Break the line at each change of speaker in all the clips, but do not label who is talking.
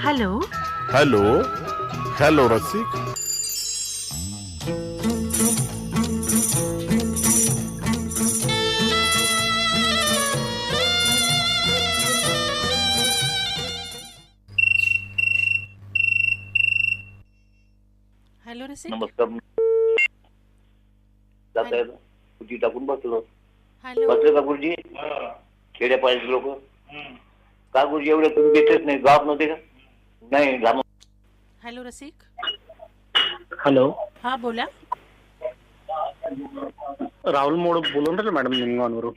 Hello.
Hello hello रसिक।
Hello रसिक.
नमस्कार. जात
हॅलो.
आहे खुर्ची टाकून बसलो.
हॅलो.
बसले का गुरुजी? खेड्या पाहिजे लोक का गुरुजी एवढे तुम्ही देतेच नाही, गावात नव्हते का? नाही जाणून.
हॅलो रसिक.
हॅलो,
हा बोला.
राहुल मोड बोलून राहिले मॅडम निमगाववरून.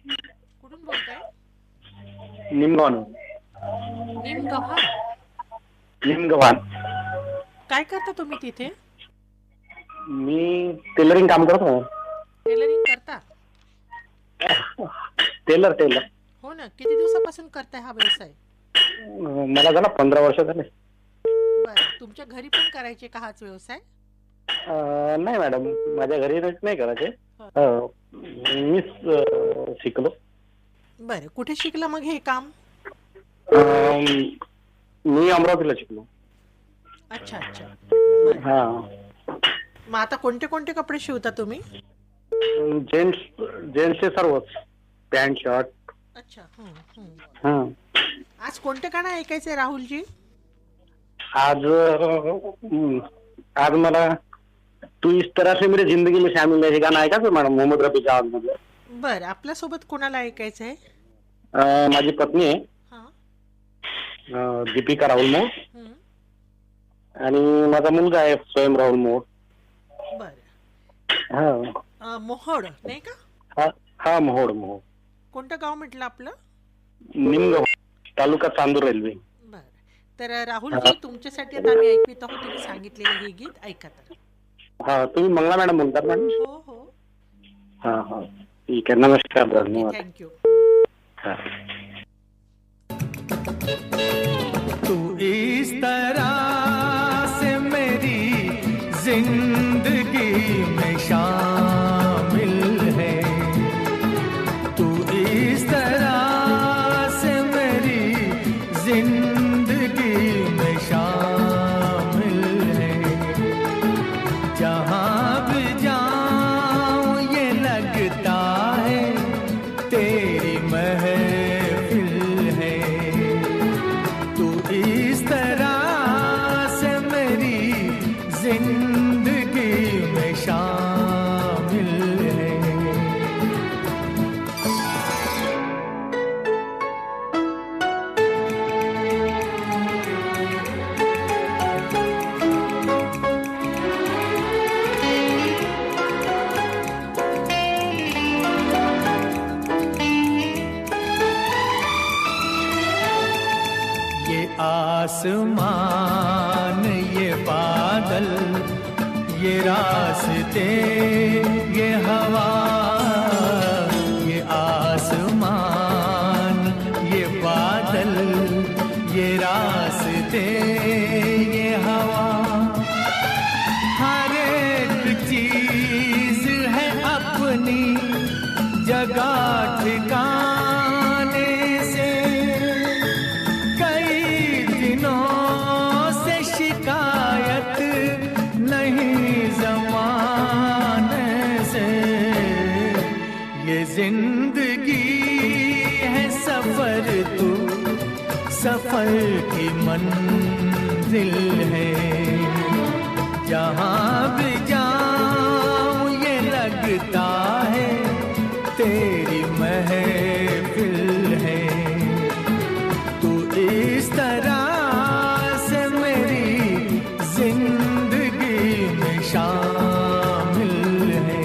कुठून बोलताय?
निमगाव.
निमगव्हाण.
निमगव्हाण.
काय करता तुम्ही तिथे?
मी टेलरिंग काम करतो.
टेलरिंग करता?
टेलर.
हो ना. किती दिवसापासून करताय हा व्यवसाय?
मला झाला 15 वर्ष झाले.
बरं. तुमच्या घरी पण करायचे का हाच व्यवसाय?
नाही मॅडम, माझ्या घरी नाही करायचे. मीच शिकलो.
बरं. कुठे शिकला मग हे काम?
मी अमरावतीला शिकलो.
अच्छा अच्छा. बरं.
हा.
मग आता कोणते कोणते कपडे शिवता तुम्ही?
जेंट्सचे सर्वच, पॅन्ट शर्ट.
अच्छा.
हा.
आज कोणते गाणं ऐकायचंय राहुलजी?
आज मला तू इस तरह से मेरी जिंदगी में शामिल है हे गाणं ऐकायचं मॅडम, मोहम्मद रफीच्या आवाज मध्ये.
बरं. आपल्यासोबत कोणाला ऐकायचंय?
माझी पत्नी आहे,
हा.
दीपिका राहुल मोड, आणि माझा मुलगा आहे स्वयं राहुल मोड.
बरं.
हा.
मोहोड नाही का?
हा मोहोड.
कोणतं गाव म्हटलं आपलं?
निमगाव, तालुका चांदूर रेल्वे.
बरं. तर राहुलजी तुमच्यासाठी आता आम्ही ऐकवित आहोत तुम्ही सांगितलेलं हे गीत. ऐका तर.
हा, तुम्ही मंगला मॅडम बोलतात मॅडम?
हो हो.
हा. ठीक आहे, नमस्कार, धन्यवाद.
थँक्यू.
हा.
तू इस तरह से मेरी जिंदगी में शामिल है, तू इस तरह से मेरी जिंदगी में शामिल है, जहाँ भी जाऊँ ये लगता है तेरी महफिल है, तू इस तरह से मेरी जिंदगी में शामिल है। ये आसमान, ये बादल, ये रास्ते, ये हवा, ये आसमान, ये बादल, ये रास्ते, ये हवा, हर एक चीज है अपनी जगह ठिकाने से, कई दिनों से शिकायत नहीं ज़माने से, ये जिंदगी है सफर, तू सफर की मंजिल है, जहाँ भी जाऊँ ये लगता है तेरी महफिल है, तू इस तरह से मेरी जिंदगी में शामिल है।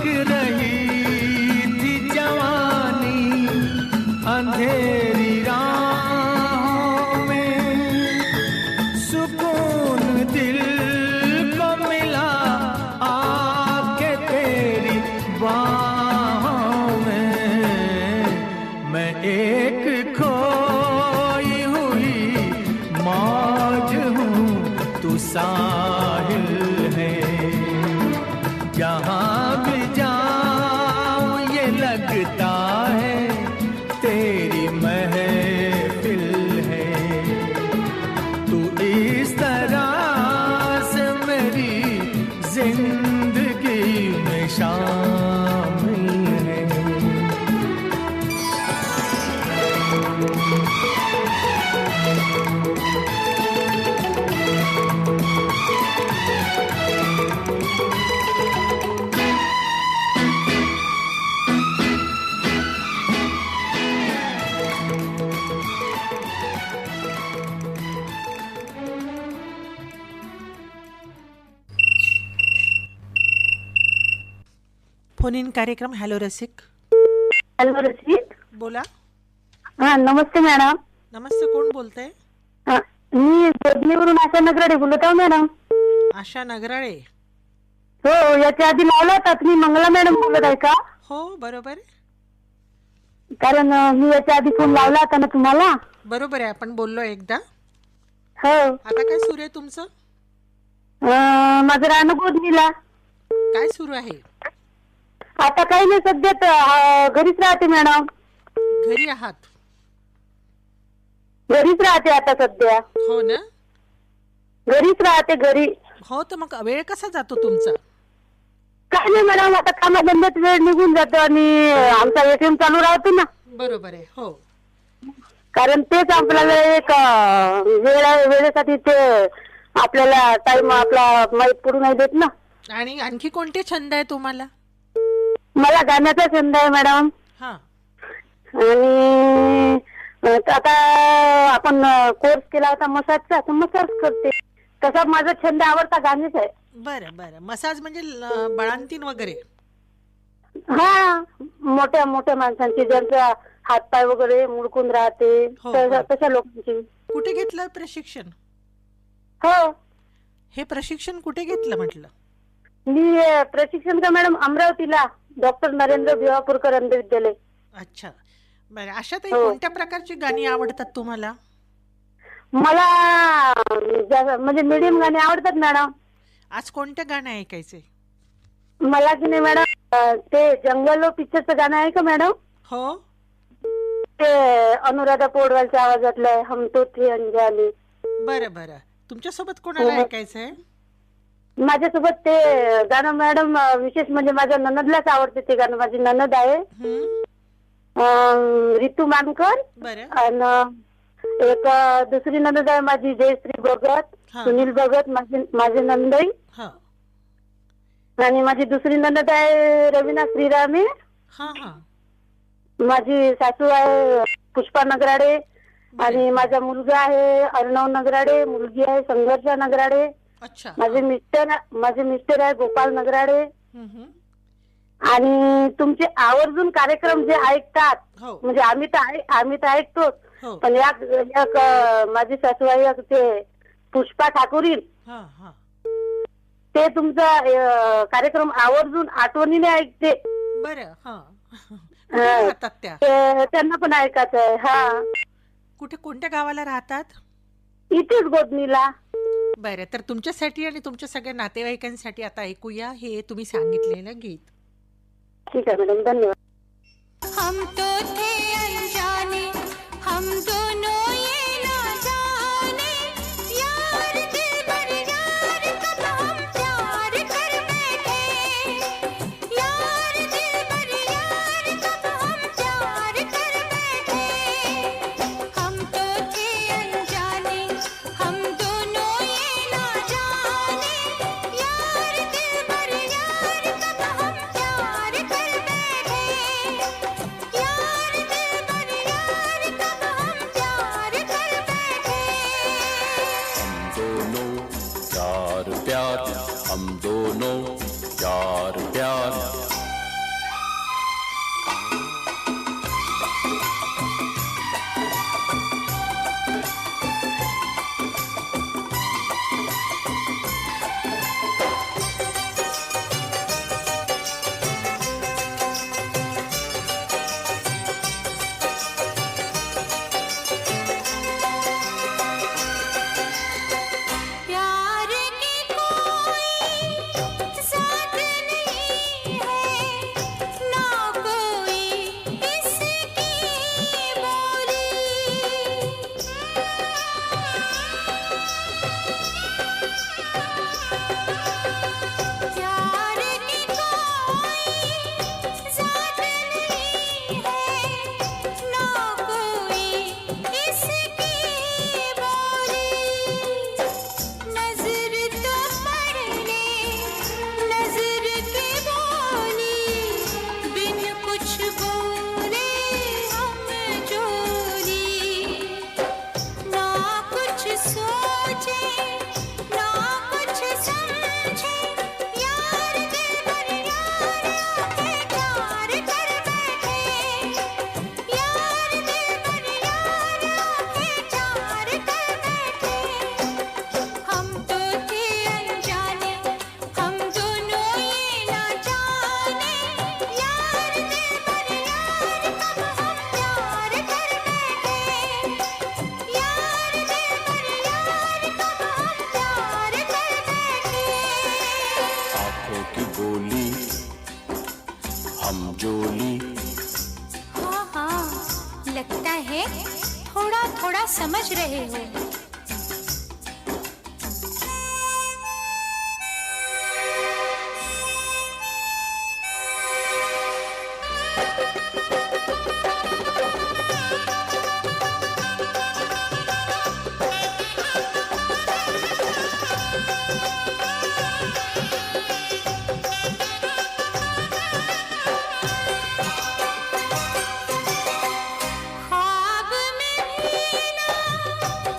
चमक रही थी जवानी अंधेरी राहों में, सुकून दिल को मिला आके तेरी बाहों में। मैं एक खोई हुई मौज हूँ, तू साहिल है। जहाँ भी जाऊँ ये लगता है तेरी महफिल है। तू इस तरह से मेरी जिंदगी में शामिल है।
फोन इन कार्यक्रम हॅलो रसिक.
हॅलो रसिक.
बोला.
हा नमस्ते मॅडम.
नमस्ते, कोण बोलतंय?
मी जोडणीवरून आशा नगराडे बोलत आहो मॅडम.
आशा नगराळे.
हो याच्या आधी लावला होता तुम्ही. मंगला मॅडम बोलत आहे का?
हो बरोबर.
कारण मी याच्या आधी फोन लावला होता ना तुम्हाला.
बरोबर आहे, आपण बोललो एकदा.
हो.
आता काय सुरू आहे तुमचं?
माझं राहणं गोदनीला.
काय सुरू आहे?
आता काही नाही, सध्या घरीच राहते मॅडम.
घरी आहात?
घरीच राहते आता सध्या.
हो ना.
घरीच राहते घरी.
हो, तर मग वेळ कसा जातो तुमचा?
काय नाही मॅडम, आता कामाधंद्यात वेळ निघून जातो आणि आमचा एटीएम चालू राहतो ना.
बरोबर आहे. हो,
कारण तेच आपल्याला एक वेळेसाठी ते आपल्याला टाइम आपला माहीत पडू नाही देत ना.
आणि आणखी कोणते छंद आहे तुम्हाला?
मला गाण्याचा छंद आहे मॅडम.
हा.
आणि आता आपण कोर्स केला होता मसाजचा, तर मसाज करते. तसा माझा छंद आवडता गाणेच आहे.
बरं बरं. मसाज म्हणजे बाळांतीन वगैरे?
हा, मोठ्या मोठ्या माणसांची ज्यांचा हातपाय वगैरे मुडकून राहते
हो,
तशा लोकांची.
कुठे घेतलं प्रशिक्षण?
हो.
हे प्रशिक्षण कुठे घेतलं म्हटलं?
मी प्रशिक्षण का मॅडम अमरावतीला डॉक्टर नरेंद्र भिवापूरकर अंध विद्यालय.
अच्छा. बरं, अशा ताई
हो.
कोणत्या प्रकारची गाणी आवडतात तुम्हाला?
मला म्हणजे मीडियम गाणी आवडतात मॅडम.
आज कोणत्या गाणं ऐकायचे?
मला की नाही मॅडम ते जंगल पिक्चरचं गाणं आहे का मॅडम?
हो.
ते अनुराधा पौडवालच्या आवाजातलं आहे, हम तो थे अंजाली.
बरं बरं. तुमच्यासोबत कोणाला
हो.
ऐकायचंय?
माझ्यासोबत ते गाणं मॅडम विशेष म्हणजे माझ्या ननदलाच आवडते ते गाणं. माझी ननद आहे रितू मानकर.
बरं.
आणि एक दुसरी ननद आहे माझी जयश्री भगत,
हा.
सुनील भगत माझे नंदई.
हा
आणि माझी दुसरी ननद आहे रवीना श्रीरामे.
हा हा.
माझी सासू आहे पुष्पा नगराडे. आणि माझा मुलगा आहे अर्णव नगराडे, मुलगी आहे संघर्षा नगराडे.
अच्छा.
माझे मिस्टर आहे गोपाल नगराडे.
हम्म.
आणि तुमचे आवर्जून कार्यक्रम जे ऐकतात,
हो
म्हणजे आम्ही तर ऐकतोच,
हो.
पण एक माझी सासू आहे ते पुष्पा ठाकुरीन,
हा हा.
ते तुमचा कार्यक्रम आवर्जून आठवणीने ऐकते.
बरं. हा. कुठे राहतात त्या?
त्यांना पण ऐकायचं आहे. हा.
कुठे, कोणत्या गावाला राहतात?
इथेच गोदनीला.
बरं, तर तुमच्यासाठी आणि तुमच्या सगळ्या नातेवाईकांसाठी आता ऐकूया हे तुम्ही सांगितलेलं गीत.
ठीक आहे मॅडम, धन्यवाद.
हम तो थे अनजाने, हम दोनों ये ना जाने, यार दिलबर यार कब हम प्यार कर बैठे, यार दिलबर यार कब हम प्यार कर बैठे, हम तो थे अनजाने, हम दोनों ये ना जाने, यार दिलबर यार कब हम प्यार कर बैठे, यार दिलबर यार कब हम प्यार कर बैठे।
हम दोनों प्यार प्यार, हम दोनों प्यार प्यार, जोली।
हाँ हाँ, लगता है थोड़ा थोड़ा समझ रहे हो। ख्वाब में भी ना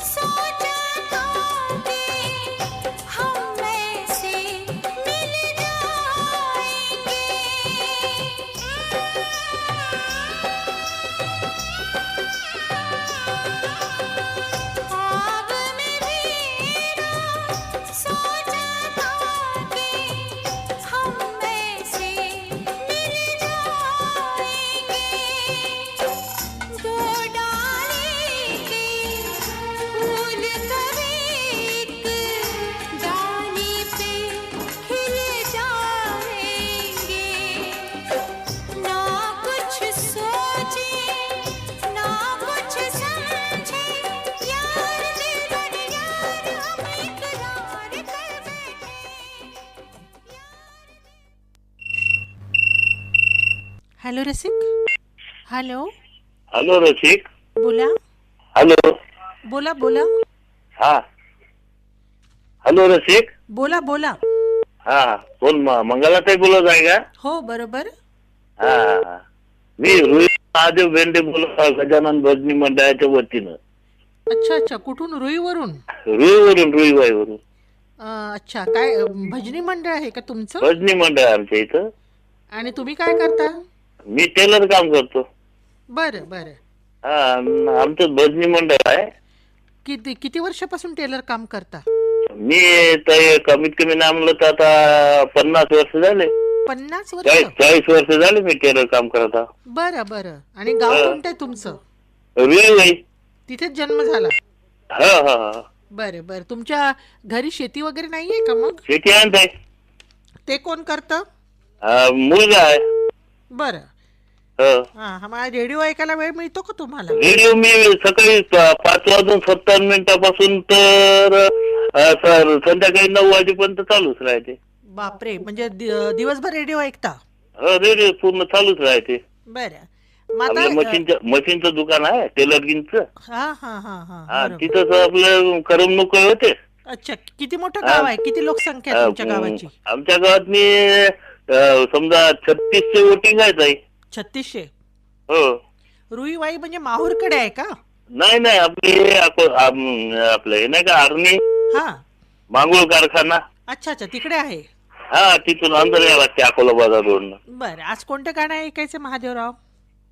सोचा था कि हम ऐसे मिल जाएंगे। ख्वाब में भी ना सोचा था कि हम ऐसे मिल जाएंगे। दो डाली के फूल कभी एक डाली पे खिल जाएंगे। ना कुछ सोचे ना कुछ समझे, यार दिलबर यार हम इकरार कर बैठे।
हॅलो रसिक, हॅलो,
हॅलो रसिक.
बोला
हॅलो.
बोला बोला
हा. हॅलो रसिक.
बोला बोला.
हा. कोण मंगलाताई बोलत आहे का?
हो बरोबर.
हा. मी रोहित महादेव बेंडे बोलत आहे गजानन भजनी मंडळाच्या वतीनं.
अच्छा अच्छा, कुठून? रुईवरून?
रुईवाईवरून.
अच्छा, काय भजनी मंडळ आहे का तुमचं?
भजनी मंडळ आहे आमच्या इथं.
आणि तुम्ही काय करता?
मी टेलर काम करतो.
बरं बरं.
हा. आमचं भजनी मंडळ आहे.
किती किती वर्षापासून टेलर काम करता?
मी तर कमीत कमी नाम म्हणलं तर आता 50 वर्ष झाले.
50 वर्ष?
40 वर्ष झाले मी टेलर काम करत आहे.
बरं बरं. आणि गाव कोणतं आहे तुमचं?
रुईवाई.
तिथेच जन्म झाला?
हा हा हा.
बरं बरं. तुमच्या घरी शेती वगैरे नाहीये का मग?
शेती आणत आहे.
ते कोण करतं?
मुलगा आहे.
बरं.
हो.
हा, मला रेडिओ ऐकायला वेळ मिळतो का तुम्हाला?
रेडिओ मी सकाळी 5:57 पासून तर संध्याकाळी 9 वाजेपर्यंत चालूच राहते.
बापरे, म्हणजे दिवसभर रेडिओ ऐकता?
हो, रेडिओ पूर्ण चालूच राहते.
बरं. मग
आपलं
आता
मशीनचं दुकान आहे टेलरिंगचं.
हा हा हा हा,
हा.
बरोबर.
तिथंच आपलं करमणूक होते.
अच्छा, किती मोठं गाव आहे? किती लोकसंख्या आहे तुमच्या गावाची?
आमच्या गावात मी समजा 3600 वोटिंग आहे ताई.
3600?
हो.
रुईवाई म्हणजे माहूरकडे आहे का?
नाही नाही, आपलं हे नाही का आर्मी
हा.
मांगोळ कारखाना.
अच्छा अच्छा, तिकडे आहे.
हा. तिथून अंदर यावं लागते अकोला बाजार रोडनं.
बरं. आज कोणतं गाणं ऐकायचं महादेवराव?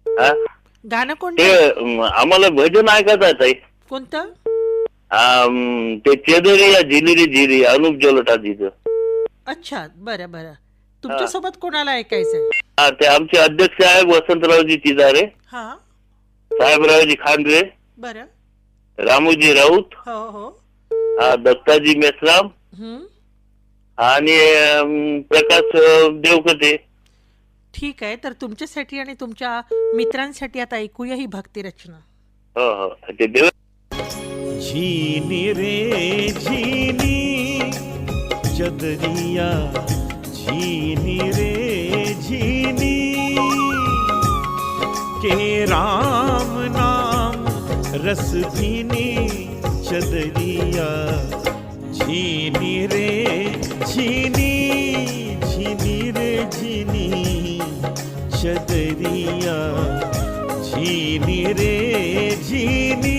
हा.
गाणं
ते
कोणतं?
आम्हाला भजन ऐकायचं आहे ताई.
कोणतं?
ते चेदरी या झिलिरी झिरी अनुप जलोटाजीचं.
अच्छा, बरं बरं. तुमच्या सोबत कोणाला ऐकायचंय?
हा. ते आमचे अध्यक्ष आहे वसंतरावजी चिदारे,
हा.
साहेबरावजी खांडरे,
बरं.
रामूजी राऊत,
हो हो.
दत्ताजी मेसराम आणि प्रकाश देवकते.
ठीक आहे, तर तुमच्यासाठी आणि तुमच्या मित्रांसाठी आता ऐकूया ही भक्ती रचना.
हो हो. ते देव.
झीनी रे झीनी चदरिया, झीनी रे झीनी के राम नाम रस भीनी चदरिया, झीनी रे झीनी, झीनी रे झीनी चदरिया, झीनी रे झीनी.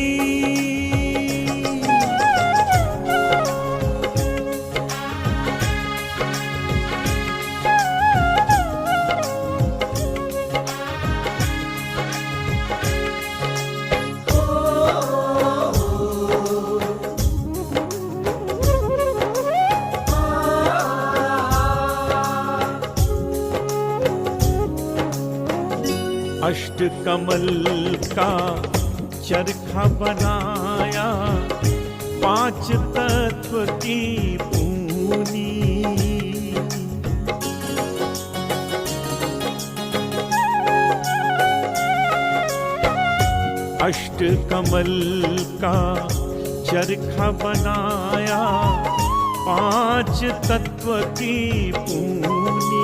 अष्टकमल का चरखा बनाया, 5 तत्व की पूनी, अष्टकमल का चरखा बनाया, 5 तत्व की पूनी,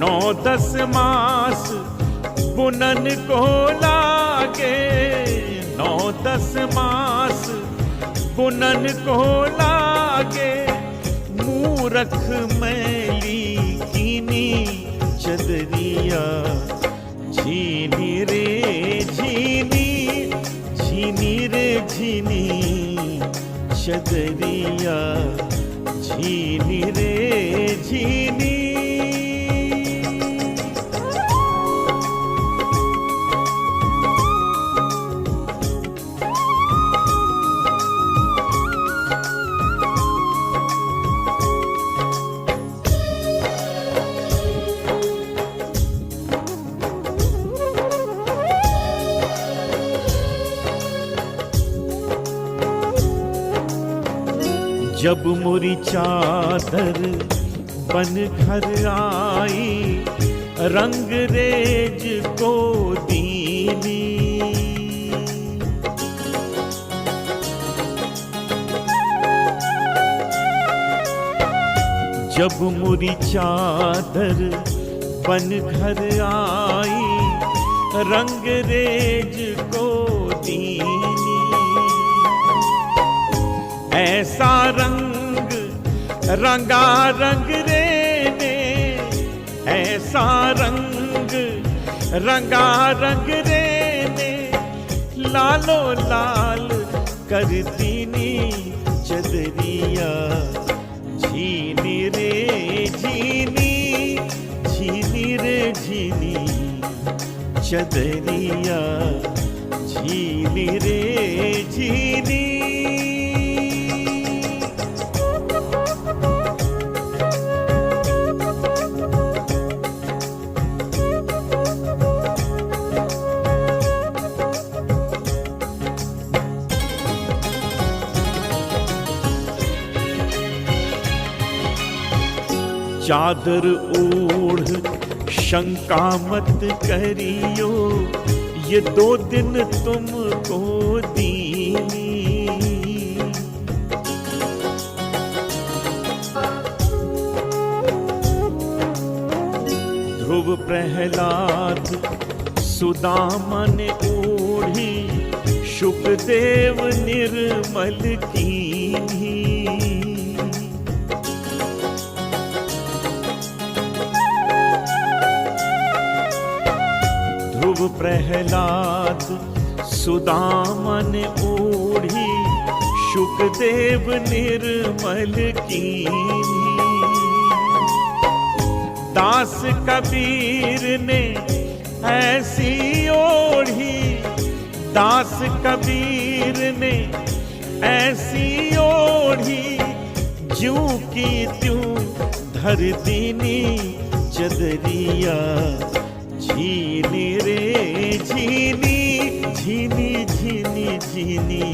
9-10 मास बुनन को लागे, 9-10 मास बुनन को लागे, मूरख मैली कीनी चदरिया, झीनी रे झीनी, झीनी रे झीनी चदरिया, झीनी रे झीनी। जब मोरी चादर बन घर आई, रंग रेज को दीनी, जब मोरी चादर बन घर आई, रंग रेज को दीनी, ऐसा रंग रंगा रंग रे ने, ऐसा रंग रंगा रंग रे ने, लालो लाल कर दीनी चदरिया, झीनी रे झीनी, झीनी रे झीनी चदरिया, झीनी रे झीनी। चादर ओढ़ शंका मत करियो, ये 2 दिन तुमको दीनी, ध्रुव प्रहलाद सुदामन ओढ़ी, शुकदेव निर्मल कीनी, ध्रुव प्रहलाद सुदामन ओढ़ी, शुकदेव निर्मल कीनी, दास कबीर ने ऐसी ओढ़ी, दास कबीर ने ऐसी ओढ़ी, ज्यों की त्यों धर दीनी चदरिया, झीनी रे झीनी, झीनी झीनी झीनी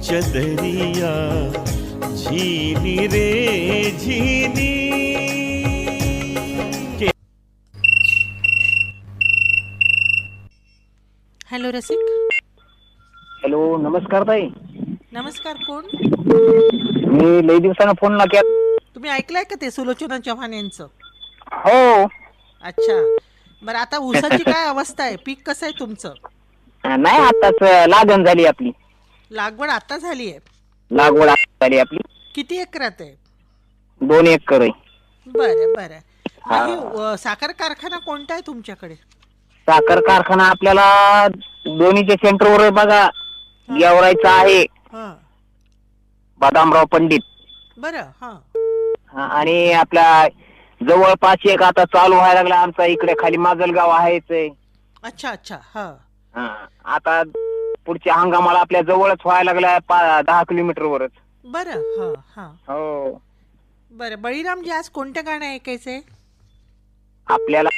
चदरिया, झीनी रे झीनी।
हॅलो रसिक.
हॅलो, नमस्कार ताई.
नमस्कार. कोण?
मी लई दिवसानं फोन केला.
तुम्ही ऐकलंय का ते सुलोचना चव्हाण यांचं?
हो.
अच्छा, बरं आता ऊसाची काय अवस्था आहे? पीक कसं आहे तुमचं?
नाही, आताच लागण झाली आपली.
लागवड आता झाली आहे?
लागवड झाली आपली.
किती एकरात आहे?
2 एकर आहे.
बरं बरं. साखर कारखाना कोणता आहे तुमच्याकडे?
साखर कारखाना आपल्याला दोन्हीच्या सेंटरवर बघा, गेवरायचा आहे, बदामराव पंडित.
बरं. हा.
आणि आपल्या जवळपास एक आता चालू व्हायला लागला आमचा इकडे खाली माजलगाव आहेच.
अच्छा अच्छा. हा.
आता पुढच्या हंगामाला आपल्या जवळच व्हायला लागला 10 किलोमीटरवरच.
बरं. हा.
हो.
बरं, बळीरामजी आज कोणत्या गाणं ऐकायचंय
आपल्याला?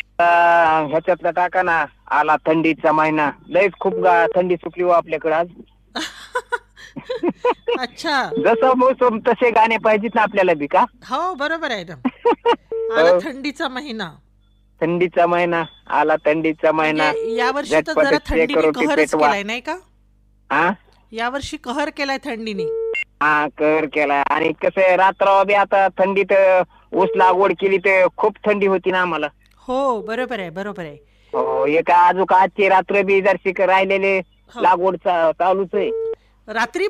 ह्याच्यातला टाका ना, आला थंडीचा महिना. लयच खूप थंडी सुटली हो आपल्याकडे आज.
अच्छा.
जसं मोसम तसे गाणे पाहिजेत ना आपल्याला बी का?
हो, बरोबर आहे ना. आला थंडीचा महिना.
थंडीचा महिना आला, थंडीचा महिना.
म्हणजे यावर्षी तर
झटपट
जरा
ते
थंडीने
करो ती
कहरच
पेटवा.
केलाय नाही का?
हा
यावर्षी कहर केलाय थंडीने.
हा कर केला. आणि कसं आहे, रात्र बी आता थंडीत ऊस लागवड केली तर खूप थंडी होती ना आम्हाला.
हो बरोबर आहे, बरोबर आहे.
हो, एका अजून आजची रात्र बी जरशी राहिलेले
हो.
लागवड चालूच आहे.
रात्री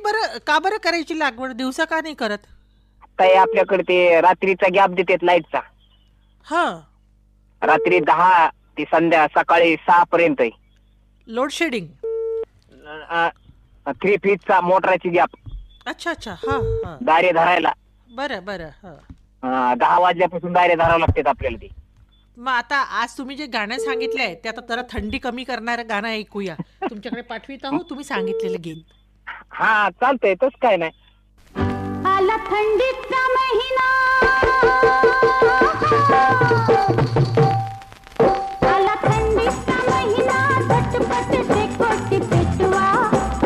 का बरं करायची लागवड, दिवसा का नाही करत?
आता आपल्याकडे ते रात्रीचा गॅप देतात लाईटचा.
हा,
रात्री 10 ते सकाळी 6 पर्यंत
लोड शेडिंग.
3 फीटचा मोटराची गॅप
अच्छा अच्छा, हा हा,
दारे धरायला.
बरं बरं. हा,
10 वाजल्यापासून दारे धरावं लागतात आपल्याला ते.
मग आता आज तुम्ही जे गाणं सांगितलं आहे ते आता जरा थंडी कमी करणारं गाणं ऐकूया. तुमच्याकडे पाठवित आहो तुम्ही सांगितलेलं गीत.
हा चालतंय, तस काय नाही.
आला थंडीचा महिना, आला थंडीचा महिना, झटपट शेकोटी पेटवा.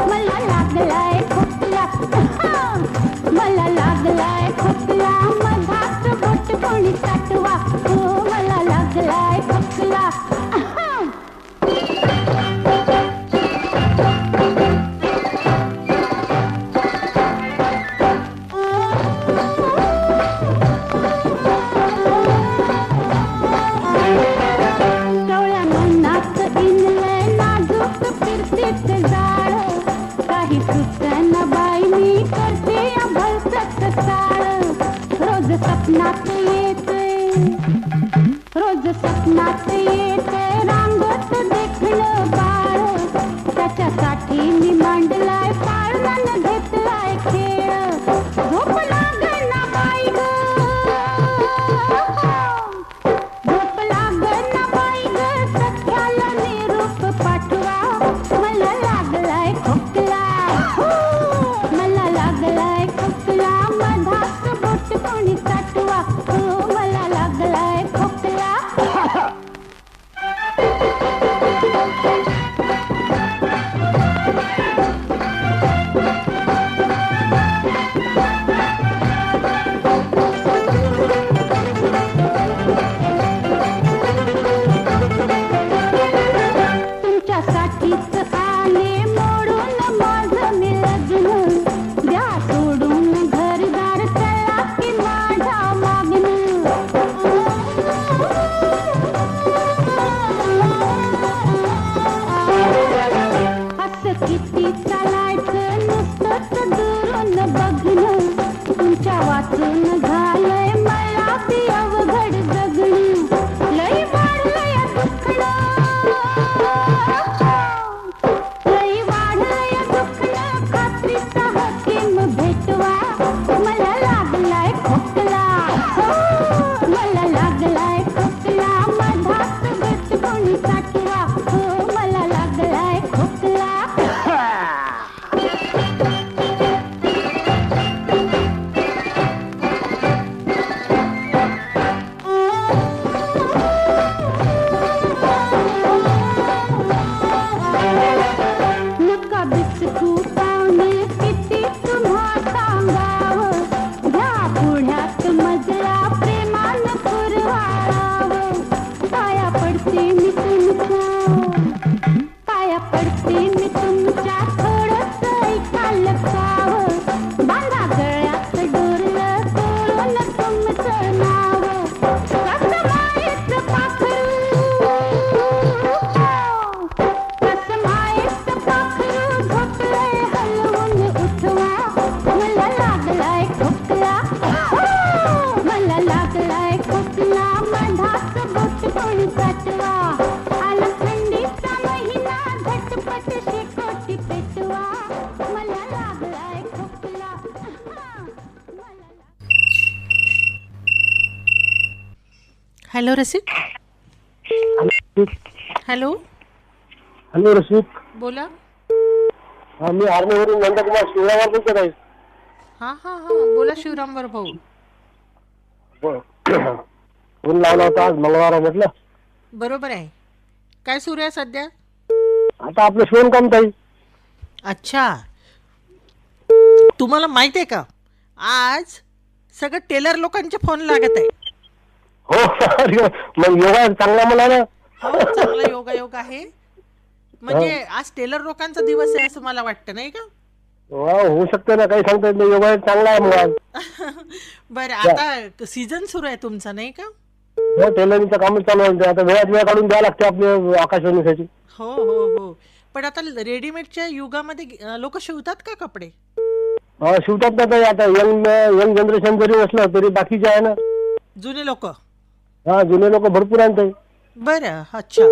मला लागलाय खोकला, मला लागलाय खोकला, मधात बोट कोणी साठवा. हो मला लागलाय खोकला. कवळ्या मनात इनलंय नाजूक फिरतीच जाळ, काही सुचन बाई मी करते भलतच चाळ. रोज सपनात येते, रोज सपनात येते रांगत देखणं बाळ. त्याच्यासाठी मी मांडलाय पाळणं घेतलाय खेळ. झोप लागना बाई ग, झोप लागना बाई ग, सख्याला निरूप पाठवा. मला लागलाय खोकला, मला लागलाय खोकला, मधात बोट कोणी साठवा. हो मला लागलाय खोकला. तुमच्यासाठीच आले मोडून माझं मी लग्न. द्या सोडून घरदार, चला की माझ्या मागणं. असं किती चालायचं नुसतंच दुरून बघणं. तुमच्या वाचून झालंय मला बी अवघड जगणं. लई वाढलंय दुखणं, लई वाढलंय दुखणं, खात्रीचा हकीम भेटवा. मला लागलाय खोकला, मला लागलाय खोकला, मधात बोट कोणी साठवा. हो मला लागलाय खोकला. नका बिचकू पाहुणे, किती तुम्हा सांगावं. घ्या पुढ्यात मजला, प्रेमानं पुरवाळावं. पाया पडते मी तुमच्या, पाया पडते मी तुमच्या, थोडंसं ऐका लक्षावं. बांधा गळ्यात डोरलं, तोडून तुमचं नाव. कसं मायेचं पाखरू, कसं मायेचं पाखरू, झोपलंय हलवून उठवा. मला लागलाय खोकला, मला लागलाय खोकला, मधात बोट कोणी साठवा. आला थंडीचा महिना, झटपट शेकोटी पेटवा. मला लागलाय खोकला, मला
हॅलो रसिक. हॅलो,
हॅलो रसिक.
बोला.
हा, मी आर्मीवरून नंदकुमार शिवरावर बोलतो आहे.
हा हा हा, बोला शिवरामवर भाऊ.
फोन लावला होता आज मंगळवार म्हटलं.
बरोबर आहे. काय सुरू आहे सध्या?
आता आपलं शिवणकाम ताई.
अच्छा, तुम्हाला माहिती आहे का आज सगळं टेलर लोकांचे फोन लागत आहे.
हो मग योगा चांगला मला ना.
हो, चांगला योगायोग आहे. म्हणजे आज टेलर लोकांचा दिवस आहे असं मला वाटतं, नाही का?
होऊ शकतं ना, काही सांगता येत नाही. योगा चांगला आहे मग आज.
बरं, आता सीझन सुरू आहे तुमचा, नाही का?
हो, टेलरिंगचं काम चालू आहे. आता वेळात वेळ काढून द्यावं लागते आपल्या आकाशवाणीसाठी.
हो हो हो. पण आता रेडीमेडच्या युगामध्ये लोक शिवतात का कपडे?
शिवतात ना. ताई आता यंग यंग जनरेशन जरी असलं तरी बाकीचे आहे ना.
जुने लोक?
जुने लोक भरपूर आहेत ताई.
बरं, अच्छा.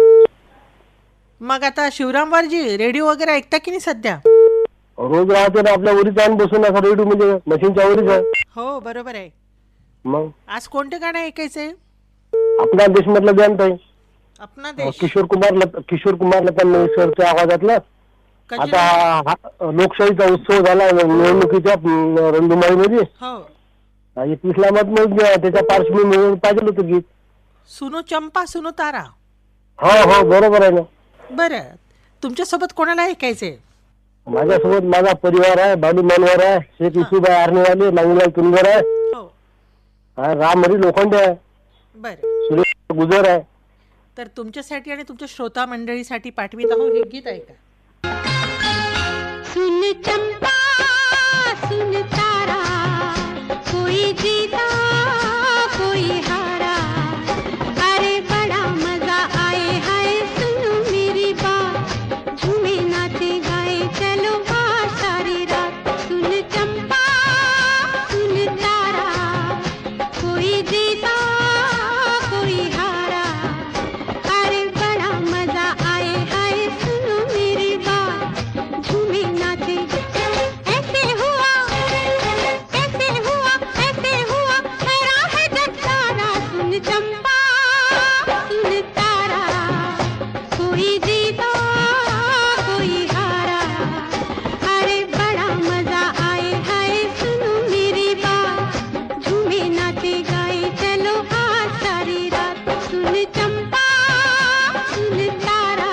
मग आता शिवरामवारजी रेडिओ वगैरे ऐकता की नाही सध्या?
रोज राहते ना आपल्या वरीच आहे बसून, असं रेडिओ म्हणजे मशीनच्या वरीच आहे.
हो, बरोबर आहे.
मग
आज कोणते गाणे ऐकायचे?
आपल्या देशमधलं ज्ञान ताई.
अपना देश.
किशोर कुमार लता आवाजातलं.
कधी?
आता लोकशाहीचा उत्सव झाला निवडणुकीच्या रणधुमाळीमध्ये.
हो.
21 मग त्याच्या पार्श्वभूमीवर पाहिजे होतं गीत.
सुनो चंपा सुनो तारा.
हो बरोबर आहे ना.
बरं, तुमच्यासोबत कोणाला ऐकायचे?
माझ्यासोबत माझा परिवार आहे. बालू मनवर आहे, शेख इसुबाई आर्नेवाले, नांगलाल तुंगर आहे,
हो.
राम हरी लोखंडे आहे,
बरं,
सुरेश गुजर आहे.
तर तुमच्यासाठी आणि तुमच्या श्रोता मंडळीसाठी पाठवित आहो हे गीत ऐका.
सुन चंपा सुन तारा, कोई जीता कोई हारा, अरे बड़ा मजा आए हाय सुनो मेरी बात, झूमे नाचे गाए चलो हाँ सारी रात। सुन चंपा सुन तारा, कोई जीता कोई हारा, अरे बड़ा मजा आए हाय सुनो मेरी बात, झूमे नाचे। ऐसे हुआ मेरा है जग सारा। सुन चंपा सुन तारा, कोई जीता कोई हारा, अरे बड़ा मजा आए हाय सुनो मेरी बात, झूमे नाचे गाए चलो हाँ सारी रात। सुन चंपा सुन तारा।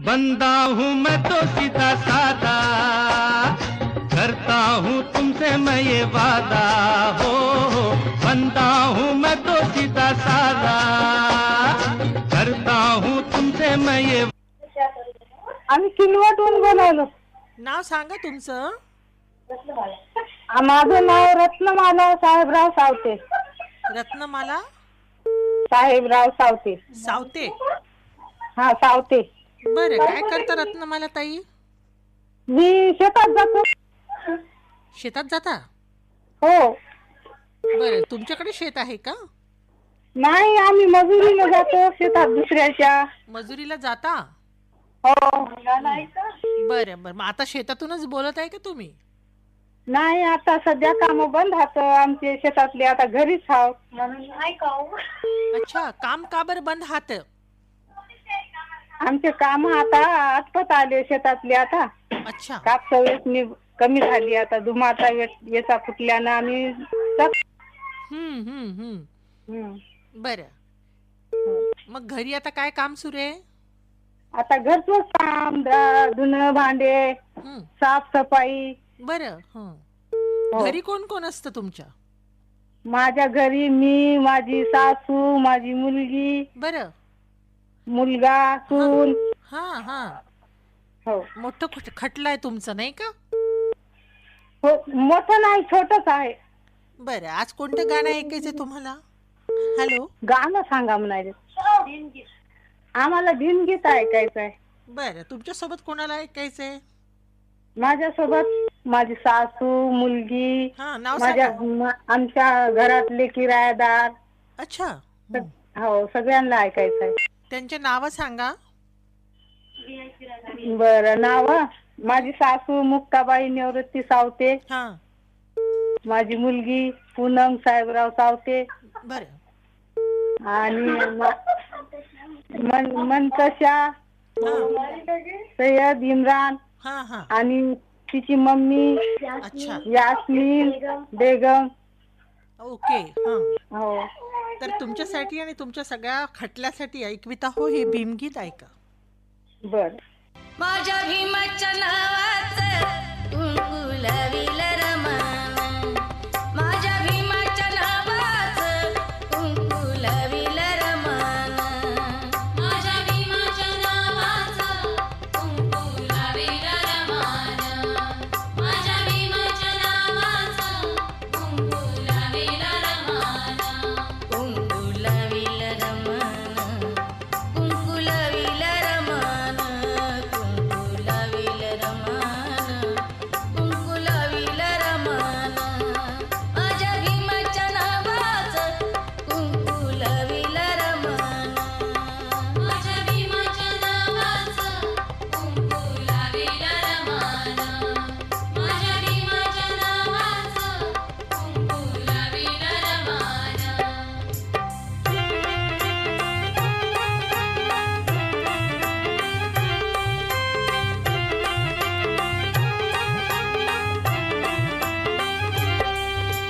बंदा हूँ मैं तो सीधा सादा, करता हूँ तुमसे मैं ये वादा हो। बंदा हूँ मैं तो सीधा सादा, करता हूँ तुमसे मैं ये।
आम्ही किनवटहून बोलावलो.
नाव सांगा तुमचं.
माझं नाव रत्नमाला साहेबराव सावते.
रत्नमाला
साहेबराव सावते.
सावते.
हा, सावते.
बरं, काय करता रत्नमाला ताई?
मी शेतात जातो.
शेतात जाता?
हो.
बरं, तुमच्याकडे शेत आहे का?
नाही, आम्ही मजुरीला जातो शेतात दुसऱ्याच्या.
मजुरीला जाता?
हो.
बरं बरं, मग आता शेतातूनच बोलत आहे का तुम्ही?
नाही, आता सध्या काम बंद आहेत आमचे शेतातले. आता घरीच आहोत म्हणून ऐकाव.
अच्छा, काम का बरं बंद हात?
आमचे काम आता आटपत आले शेतातले. आता
अच्छा.
कापसा वेचणी कमी झाली. आता धुमाचा याचा फुटल्यानं आम्ही
हम्म हम्म हम्म.
हम्म.
बरं, मग घरी आता काय काम सुरू आहे?
आता घरचंच काम, धुणं भांडे,
हम्म.
साफसफाई.
बरं. हं.
हो.
घरी कोण कोण असतं तुमच्या?
माझ्या घरी मी, माझी सासू, माझी मुलगी,
बरं.
मुलगा, सून.
हा हा.
हो.
मोठं खटलं आहे तुमचं, नाही का?
हो, मोठं नाही, छोटच आहे.
बरं, आज कोणतं गाणं ऐकायचंय तुम्हाला? हॅलो,
गाणं सांगा म्हणाले. आम्हाला दिनगीत ऐकायचं आहे.
बरं, तुमच्यासोबत कोणाला ऐकायचंय?
माझ्यासोबत माझी सासू, मुलगी,
हा, नाव
माझ्या
सांगा.
आमच्या घरातले किरायादार.
अच्छा.
हो, सगळ्यांना ऐकायचं आहे.
त्यांचे नाव सांगा.
बरं, नाव माझी सासू मुक्ताबाई निवृत्ती सावते.
हा.
माझी मुलगी पूनम साहेबराव सावते
बरं.
आणि मनतशा सय्यद इम्रान
हा हा.
आणि तिची मम्मी
अच्छा.
यास्मीन बेगम.
ओके. हा.
हो.
तर तुमच्यासाठी आणि तुमच्या सगळ्या खटल्यासाठी ऐकविता हो हे भीमगीत ऐका.
बर.
माझ्या भीमाच्या नावाचं कुंकुलविल रमान, माझ्या भीमाच्या नावाचं कुंकुलविल रमान, माझ्या भीमाच्या नावाचं कुंकुलविल रमान, माझ्या भीमाच्या नावाचं कुंकुलविल रमान, कुंकुलविल रमान, कुंकुलविल रमान, कुंकुलविल रमान, कुंकुलविल रमान, माझ्या भीमाच्या नावाचं कुंकुलविल रमान, माझ्या भीमाच्या नावाचं कुंकुलविल रमान, माझ्या भीमाच्या नावाचं कुंकुलविल रमान.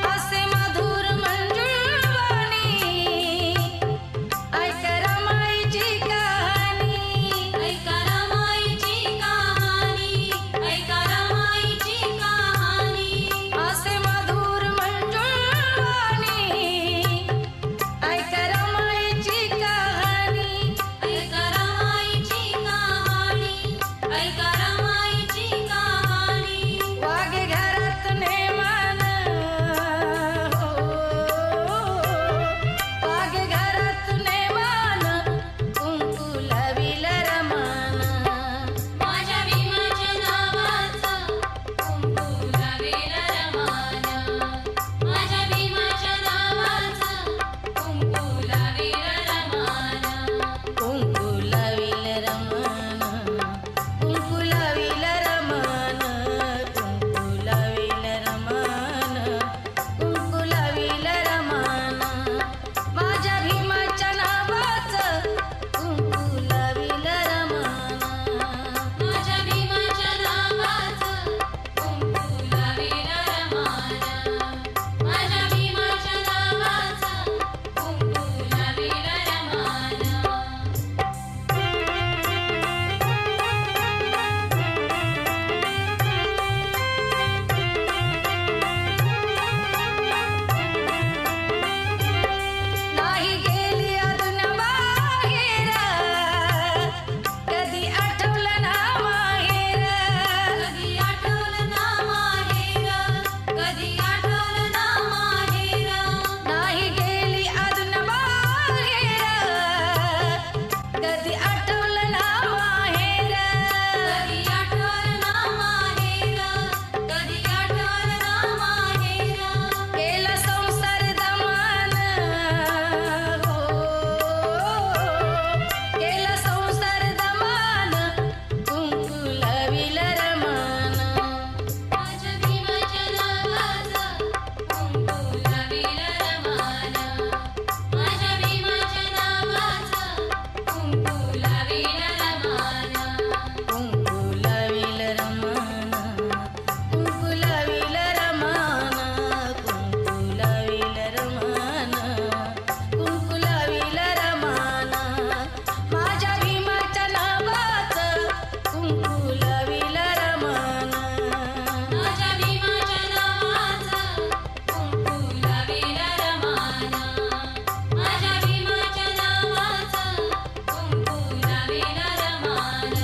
असे मधुर मंजुळवाणी ऐका रमाईची कहाणी, ऐका रमाईची कहाणी, ऐका रमाईची कहाणी. असे मधुर मंजुळवाणी ऐका रमाईची कहाणी, ऐका रमाईची कहाणी, ऐका रमाईची कहाणी. वागे घरात नेमान हो, वागे घरात नेमान, कुंकुलविल रमान, माझ्या भीमाच्या नावाचं कुंकुलविल रमान, माझ्या भीमाच्या नावाचं कुंकुलविल रमान, कुंकुलविल रमान, कुंकुलविल रमान, कुंकुलविल रमान, कुंकुलविल रमान, माझ्या भीमाच्या नावाचं कुंकुलविल रमान, माझ्या भीमाच्या नावाचं कुंकुलविल रमान, माझ्या भीमाच्या नावाचं कुंकुलविल रमान. नाही गेली अजून बाहेर, कधी आठवलं ना माहेर, कधी आठवलं ना माहेर, कधी आठवलं ना माहेर. नाही गेली अजून बाहेर, कधी आठवलं ना माहेर, कधी आठवलं ना माहेर, कधी आठवलं ना माहेर. केला संसार दमान हो, केला संसार दमान, कुंकुलविल रमान, माझ्या भीमाच्या नावाचं कुंकुलविल रमान, माझ्या भीमाच्या नावाचं कुंकुलविल रमान, कुंकुलविल रमान, कुंकुलविल रमान, कुंकुलविल रमान, कुंकुलविल रमान, माझ्या भीमाच्या नावाचं कुंकुलविल रमान, माझ्या भीमाच्या नावाचं कुंकुलविल रमान, माझ्या भीमाच्या नावाचं कुंकुलविल रमान.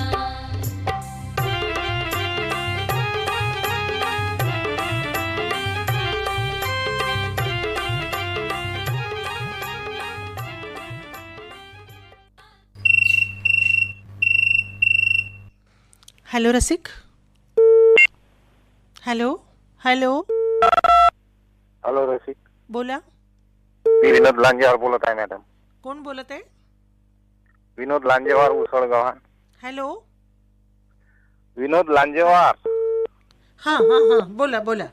हॅलो रसिक. Hello hello.
हॅलो रसिक,
बोला.
मी विनोद लांजेवार बोलत आहे मॅडम.
कोण बोलत आहे?
विनोद लांजेवार, उसळगाव.
हॅलो.
विनोद लांजेवार.
हां हां हां, बोला बोला.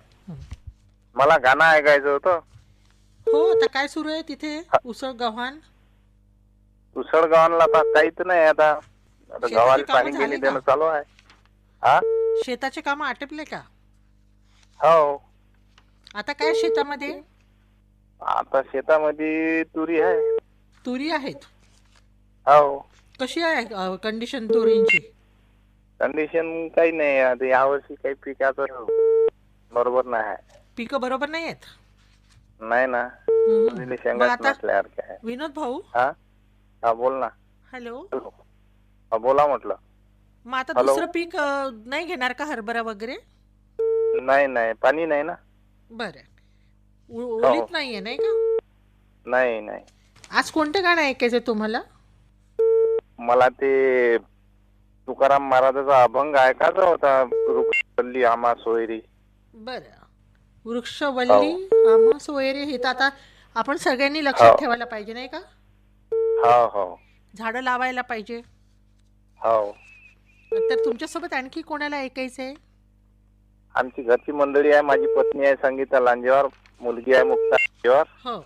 मला गाणं ऐकायचं होतं.
हो, आता काय सुरू आहे तिथे उसळ गव्हाण?
उसळगावांना आता काहीच नाही. आता
शेताची
गव्हाला
कामं
पाणी
झाली
गेली
का?
देणं चालू आहे. हा
शेताचे काम आटपले का?
हो.
आता काय शेतामध्ये?
आता शेतामध्ये तुरी आहे.
तुरी आहेत.
हो.
कशी आहे कंडिशन तुरींची?
कंडिशन काही नाही. आता यावर्षी काही पिकाचं बरोबर नाही आहे.
पिकं बरोबर नाही आहेत.
नाही ना. तुरीला
मग
शेंगाच
आता
नसल्यासारखे आहे.
विनोद भाऊ,
हा हा बोल ना.
हॅलो.
हा बोला म्हटलं.
मग आता
हॅलो.
दुसरं पीक नाही घेणार का, हरभरा वगैरे?
नाही नाही पाणी नाही ना.
बरं. ओलीत नाहीये नाही का?
नाही नाही.
आज कोणतं गाणं ऐकायचंय तुम्हाला?
मला ते तुकाराम महाराजाचा अभंग ऐकायचा होता. वृक्षवल्ली आम्हा सोयरी.
बरं. वृक्षवल्ली आम्हा सोयरे हे तर आता आपण सगळ्यांनी लक्षात ठेवायला पाहिजे नाही का?
हो हो
झाडं लावायला पाहिजे.
हो.
तर तुमच्यासोबत आणखी कोणाला ऐकायचंय?
आमची घरची मंडळी आहे. माझी पत्नी आहे संगीता लांजेवार, मुलगी आहे मुक्ता लांजेवार,
हो.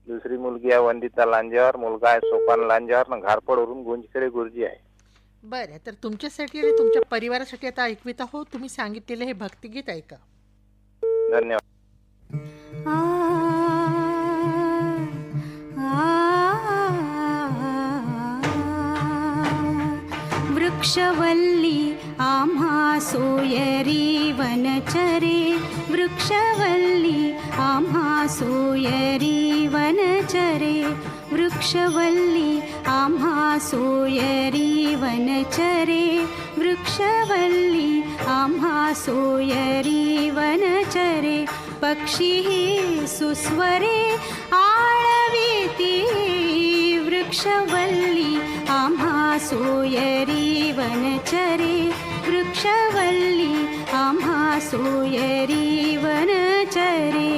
दुसरी मुलगी आहे वंदिता लांजेवार, मुलगा आहे सोपान लांजेवार ना घारपडवरून गुंजकडे गुरुजी आहे.
बरं, तर तुमच्यासाठी आणि तुमच्या परिवारासाठी आता ऐकवित आहोत. तुम्ही सांगितलेलं हे भक्तिगीत ऐका.
धन्यवाद.
वृक्षवल्ली आम्हा सोयरी वनचरे, वृक्षवल्ली आम्हा सोयरी वनचरे, वृक्षवल्ली आम्हा सोयरी वनचरे, वृक्षवल्ली आम्हा सोयरी वनचरे, पक्षी सुस्वरे आळविती, वृक्षवल्ली आम्हा सोयरी वनचरे, वृक्षवल्ली आम्हा सोयरी वनचरे.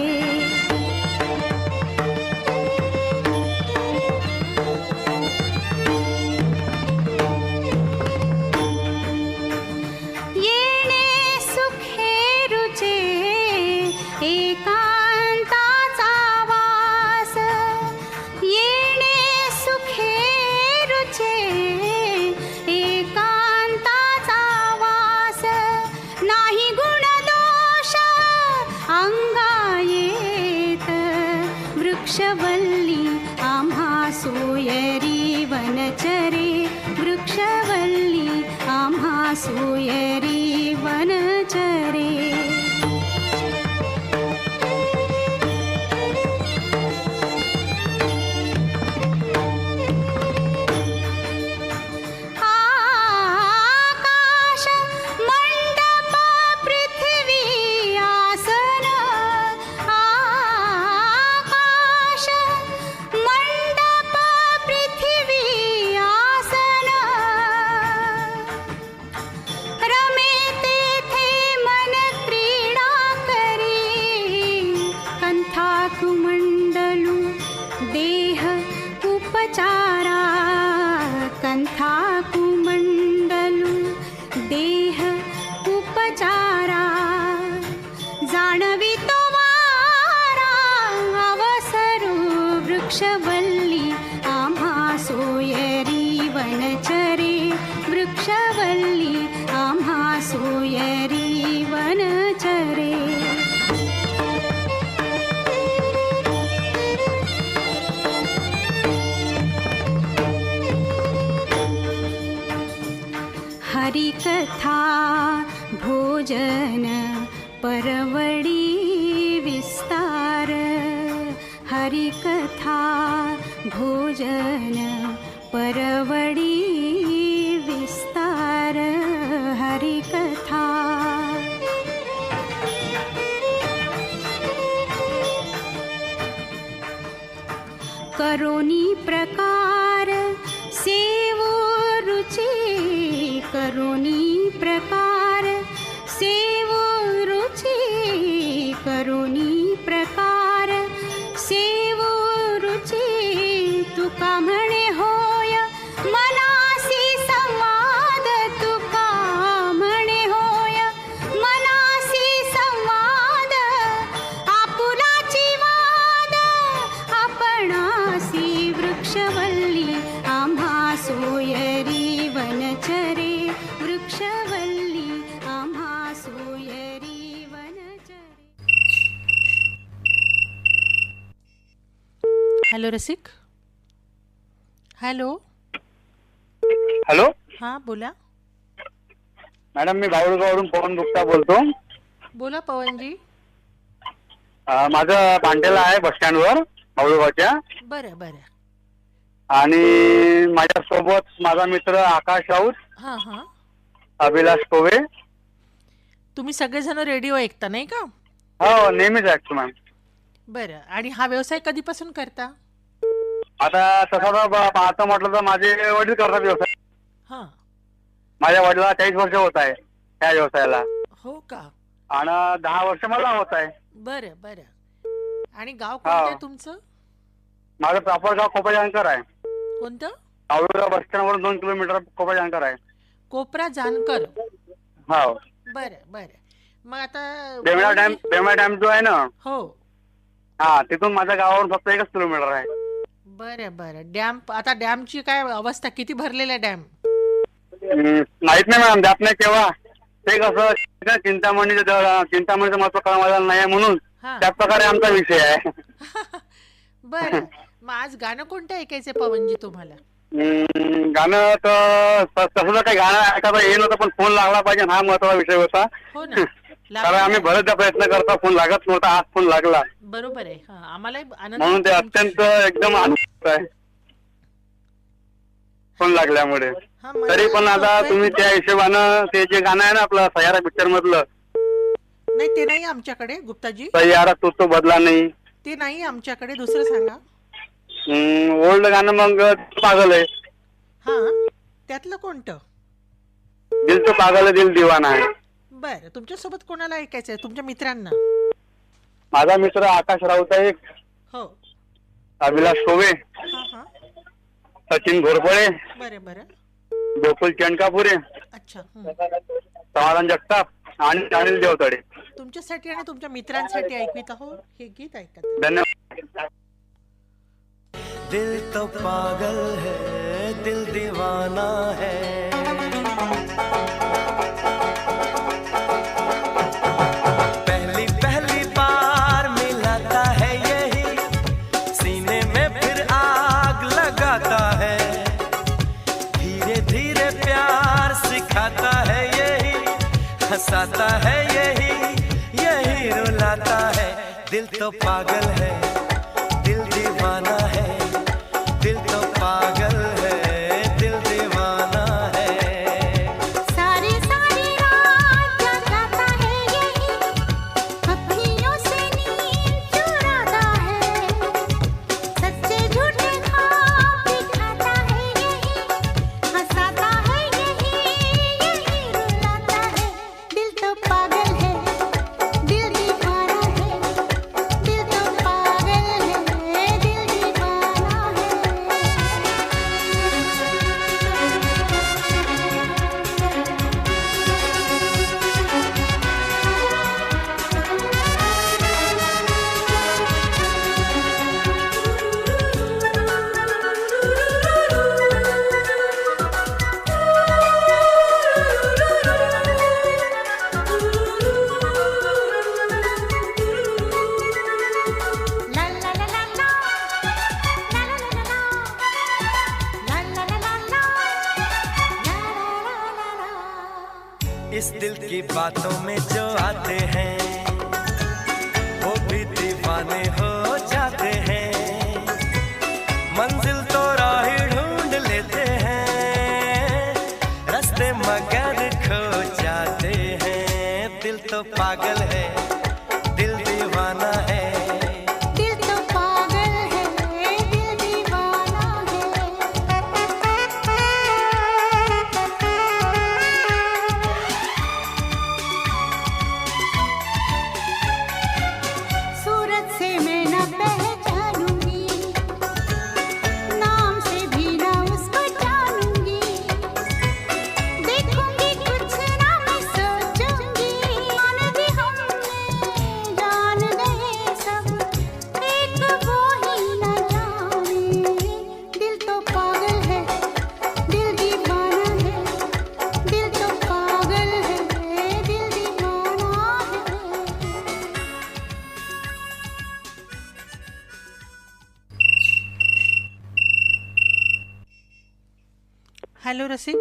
वृक्षवल्ली आम्हा सोयरी वनचरे, वृक्षवल्ली आम्हा सोयरी वनचरे. कुमंडलू देह उपचारा, कंथा कुमंडलू देह उपचारा, जाणवी तो वारा अवसरू, वृक्षवल्ली आम्हा सोयरी वनचरे, वृक्षवल्ली आम्हा सोयरी वनचरे. हरिकथा भोजन परवडी विस्तार, हरिकथा भोजन परवडी विस्तार, हरिकथा. करोनी प्रकार सेवो रुचि, करोनी प्रकार सेवो रुचि, करोनी प्रकार सेवो रुचि, तुका म्हणे होय मनासी संवाद, तुका म्हणे होय मनासी संवाद,
हॅलो रसिक. हॅलो.
हॅलो
हां बोला.
मॅडम, मी बावळगाववरून पवन गुप्ता बोलतो.
बोला पवनजी.
माझं भांडेला आहे बस स्टँडवर बावळगावच्या.
बरं बरं.
आणि माझ्यासोबत माझा मित्र आकाश राऊत,
हां हां.
अभिलाष कोवे.
तुम्ही सगळेजण रेडिओ ऐकता नाही का?
हो, नेहमीच ऐकतो मॅम.
बरं. आणि हा व्यवसाय कधीपासून करता?
आता तसं तर पाहतं म्हटलं तर माझे वडील करतात व्यवसाय.
हां.
माझ्या वडिलाला 40 वर्ष होत आहे त्या व्यवसायाला.
हो का?
आणि 10 वर्ष मला होत आहे.
बरं बरं. आणि गाव कोणतं आहे तुमचं?
माझं प्रॉपर गाव कोपरजांकर आहे.
कोणतं?
बावळगाव बस स्टँडवरून 2 किलोमीटर कोपरजांकर आहे.
कोपरा जानकर.
हो.
बरं बरं. मग आता
बेमळा डॅम जो आहे ना,
हो,
हा, तिथून माझ्या गावावरून फक्त 1 किलोमीटर आहे.
बरं बरं. डॅम, आता डॅमची काय अवस्था, किती भरलेला डॅम?
माहित नाही मॅडम, जात नाही केव्हा. ते कसं चिंतामणीचं महत्व कळायला नाही म्हणून
हां.
त्या प्रकारे आमचा विषय आहे.
बरं. मग आज गाणं कोणतं ऐकायचंय पवनजी तुम्हाला?
गाणं तर तसं तर काही गाणं ऐकायला येईल नव्हतं, पण फोन लागला पाहिजे हा महत्वाचा विषय होता.
हो ना.
कारण आम्ही बरेचदा प्रयत्न करतो, फोन लागत नव्हता, आज फोन लागला.
बरोबर आहे. हां, आम्हालाही आनंद
म्हणून ते
होतो
अत्यंत एकदम आनंद आहे फोन लागल्यामुळे.
हां, मला
तरी पण आता
होतोय
तुम्ही त्या हिशोबानं ते जे गाणं आहे ना आपलं सयारा पिक्चर मधलं,
नाही ते नाही आमच्याकडे गुप्ताजी.
सयारा तो बदला नाही,
ते नाही आमच्याकडे. दुसरं सांगा.
ओल्ड गाणं मग पागल आहे.
हां, त्यातलं कोणतं?
दिल तो पागल है दिल दीवाना आहे.
बरं. तुमच्यासोबत कोणाला ऐकायचंय? तुमच्या मित्रांना?
माझा मित्र आकाश राऊत आहे,
हो.
अभिलाष कोवे,
हां हां.
सचिन घोरपळे,
बरं बरं.
गोकुल चेंडकापुरे,
अच्छा.
समाधान जगताप आणि अनिल देवतडे.
तुमच्यासाठी आणि तुमच्या मित्रांसाठी ऐकवीत आहो हे गीत. ऐकत.
धन्यवाद.
दिल तो पागल है दिल दीवाना है, पहली पहली बार मिलाता है यही, सीने में फिर आग लगाता है, धीरे धीरे प्यार सिखाता है यही, हंसाता है यही, यही रुलाता है. दिल तो पागल है दिल दीवाना है, दिल तो पागल है दिल दीवाना है.
सारी सारी रात जगाता है यही, अखियों से नींद चुराता है, सच्चे झूठे ख्वाब दिखाता है यही, हंसाता है यही, यही रुलाता है. दिल तो पागल है दिल दीवाना है, दिल तो पागल है दिल दीवाना है. La la la la la, la la la la la, la la la la la, la la la la.
इस दिल की बातों में जो आते हैं वो भी दीवाने हो जाते हैं, मंजिल तो राह ढूंढ लेते हैं, रास्ते मगर खो जाते हैं. दिल तो पागल है दिल दीवाना है,
दिल तो पागल है दिल दीवाना है. सूरत से मैं
हॅलो रसिक.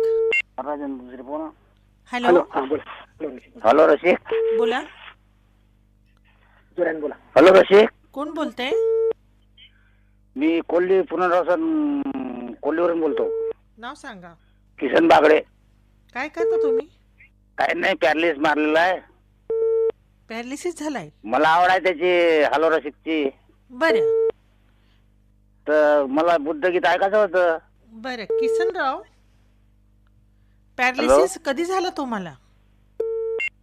हॅलो
हॅलो रसिक.
बोला.
हॅलो रसिक.
कोण बोलतंय?
मी कोल्ली पुनर्वसन कोल्लीवरून बोलतो.
नाव सांगा.
किसन बागडे.
काय करता तुम्ही?
काय नाही, पॅरलिस मारलेला आहे.
पॅरालिसिस झालाय?
मला आवड आहे त्याची हॅलो रसिकची.
बरं
तर मला बुद्धगीत ऐकायचं होतं.
बरं किसनराव, पॅरालिसिस कधी झाला तुम्हाला?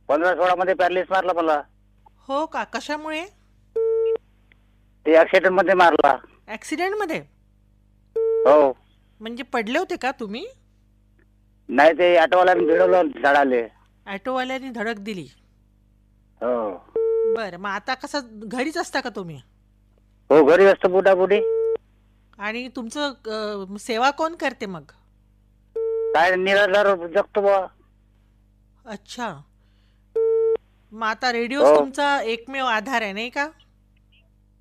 15-16 मध्ये पॅरलिस मारला मला.
हो का? कशामुळे?
ते ऍक्सिडेंट मध्ये मारला.
ऍक्सिडेंट मध्ये?
हो.
म्हणजे पडले होते का तुम्ही?
नाही, ते ऑटोवाल्याने भिडवलं झाडाले.
ऑटोवाल्याने धडक दिली?
हो.
बरं, मग आता कसं घरीच असता का तुम्ही?
हो, घरी असतो बुटाबुटी.
आणि तुमचं सेवा कोण करते मग?
काय निराधार जगतो बा.
अच्छा, मग आता रेडिओ
हो.
तुमचा एकमेव आधार आहे नाही का?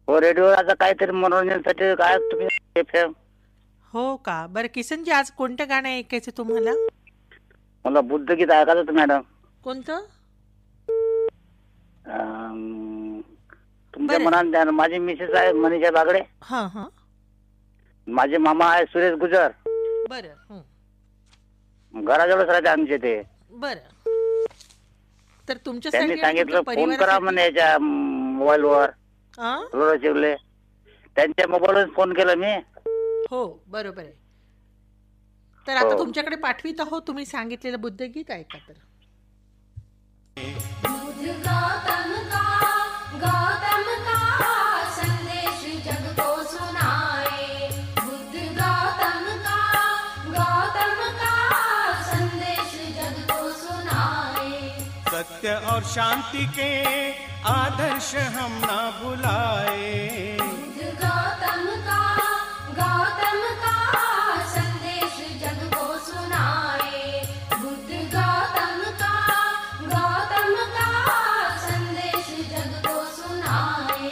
हो, रेडिओ आता काहीतरी मनोरंजनासाठी काय तुम्ही FM.
हो का? बरं किसनजी, आज कोणतं गाणं ऐकायचं तुम्हाला?
मला बुद्धगीत ऐकायचं होतं मॅडम.
कोणतं?
तुमच्या
बरं.
मनात द्या ना. माझी मिसेस आहे मनीषा बागडे.
हां हां.
माझे मामा आहे सुरेश गुजर.
बरं.
घराजवळच राहते आमचे ते.
बरं, तर तुमच्यासाठी
त्यांनी
आणि
सांगितलं
तुमच्या
फोन करा
परिवारासाठी-
म्हणे याच्या मोबाईलवर.
आ?
रोरचिवले त्यांच्या मोबाईलवर फोन केला मी.
हो बरोबर आहे. तर आता
हो.
तुमच्याकडे पाठवीत आहो, तुम्ही सांगितलेलं बुद्धगीत ऐका तर.
बुद्ध गौतम का संदेश जग को सुनाए। बुद्ध गौतम का संदेश जग को सुनाए।
सत्य और शांति के आदर्श हम ना भुलाए।
बुद्ध गौतम का संदेश जग को सुनाए। बुद्ध गौतम का संदेश जग को सुनाए।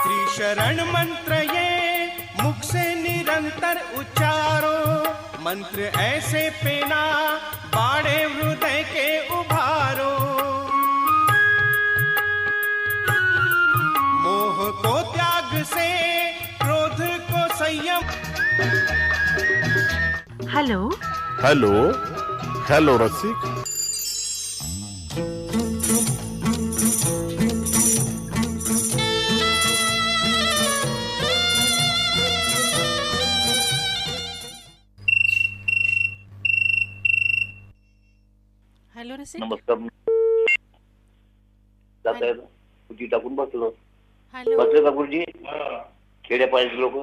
त्रिशरण मंत्र ये मुख से निरंतर उच्चारो। मंत्र ऐसे पेना बाड़े हृदय के उभारो। मोह को त्याग से क्रोध को संयम।
हॅलो.
हॅलो हॅलो रसिक.
हॅलो रसिक.
नमस्कार. जाता येतं खुर्ची टाकून बसलो.
हॅलो.
बसले का गुरुजी? खेड्यापाड्याचे लोक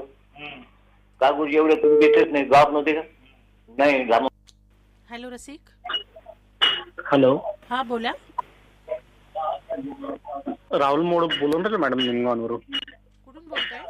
का गुरुजी एवढे तुम्ही भेटत नाही? गावात नव्हते का? नाही जाम.
हॅलो रसिक.
हॅलो,
हा बोला.
राहुल मोड बोलून राहिलो मॅडम निमगाववरून.
कुठून बोलताय?